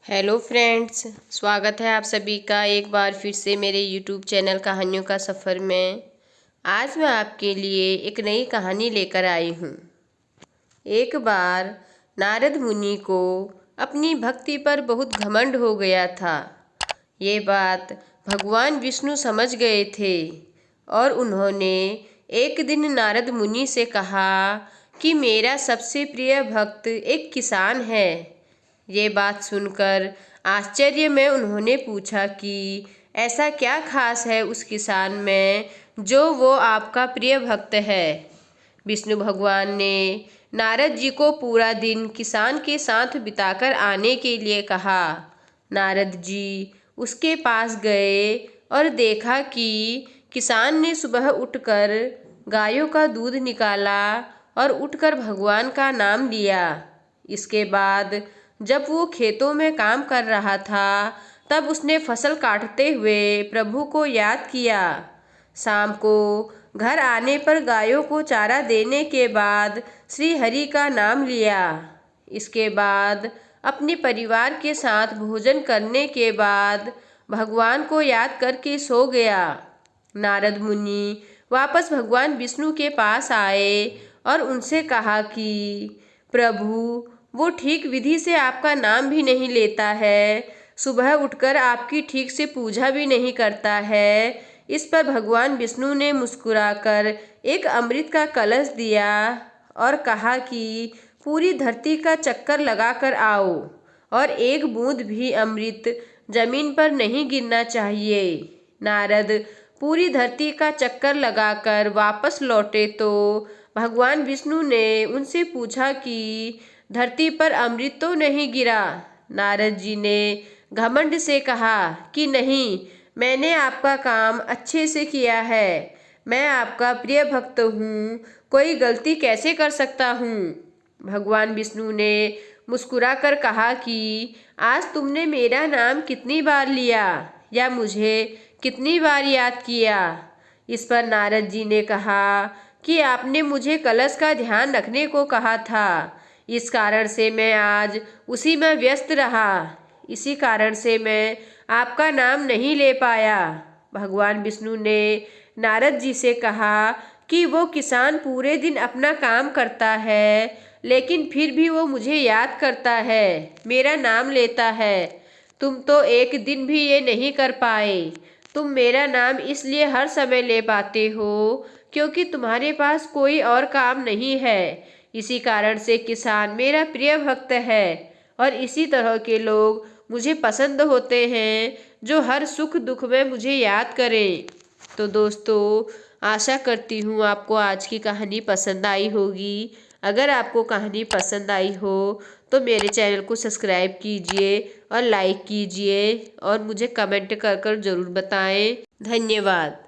Hello friends, स्वागत है आप सभी का एक बार फिर से मेरे यूट्यूब चैनल कहानियों का सफ़र में। आज मैं आपके लिए एक नई कहानी लेकर आई हूँ। एक बार नारद मुनि को अपनी भक्ति पर बहुत घमंड हो गया था। ये बात भगवान विष्णु समझ गए थे और उन्होंने एक दिन नारद मुनि से कहा कि मेरा सबसे प्रिय भक्त एक किसान है। ये बात सुनकर आश्चर्य में उन्होंने पूछा कि ऐसा क्या खास है उस किसान में जो वो आपका प्रिय भक्त है। विष्णु भगवान ने नारद जी को पूरा दिन किसान के साथ बिताकर आने के लिए कहा। नारद जी उसके पास गए और देखा कि किसान ने सुबह उठकर गायों का दूध निकाला और उठकर भगवान का नाम लिया। इसके बाद जब वो खेतों में काम कर रहा था तब उसने फसल काटते हुए प्रभु को याद किया। शाम को घर आने पर गायों को चारा देने के बाद श्री हरि का नाम लिया। इसके बाद अपने परिवार के साथ भोजन करने के बाद भगवान को याद करके सो गया। नारद मुनि वापस भगवान विष्णु के पास आए और उनसे कहा कि प्रभु, वो ठीक विधि से आपका नाम भी नहीं लेता है, सुबह उठकर आपकी ठीक से पूजा भी नहीं करता है। इस पर भगवान विष्णु ने मुस्कुराकर एक अमृत का कलश दिया और कहा कि पूरी धरती का चक्कर लगाकर आओ और एक बूंद भी अमृत जमीन पर नहीं गिरना चाहिए। नारद पूरी धरती का चक्कर लगाकर वापस लौटे तो भगवान विष्णु ने उनसे पूछा कि धरती पर अमृत तो नहीं गिरा। नारद जी ने घमंड से कहा कि नहीं, मैंने आपका काम अच्छे से किया है, मैं आपका प्रिय भक्त हूँ, कोई गलती कैसे कर सकता हूँ। भगवान विष्णु ने मुस्कुराकर कहा कि आज तुमने मेरा नाम कितनी बार लिया या मुझे कितनी बार याद किया। इस पर नारद जी ने कहा कि आपने मुझे कलश का ध्यान रखने को कहा था, इस कारण से मैं आज उसी में व्यस्त रहा, इसी कारण से मैं आपका नाम नहीं ले पाया। भगवान विष्णु ने नारद जी से कहा कि वो किसान पूरे दिन अपना काम करता है लेकिन फिर भी वो मुझे याद करता है, मेरा नाम लेता है। तुम तो एक दिन भी ये नहीं कर पाए। तुम मेरा नाम इसलिए हर समय ले पाते हो क्योंकि तुम्हारे पास कोई और काम नहीं है। इसी कारण से किसान मेरा प्रिय भक्त है और इसी तरह के लोग मुझे पसंद होते हैं जो हर सुख दुख में मुझे याद करें। तो दोस्तों, आशा करती हूँ आपको आज की कहानी पसंद आई होगी। अगर आपको कहानी पसंद आई हो तो मेरे चैनल को सब्सक्राइब कीजिए और लाइक कीजिए और मुझे कमेंट कर ज़रूर बताएं। धन्यवाद।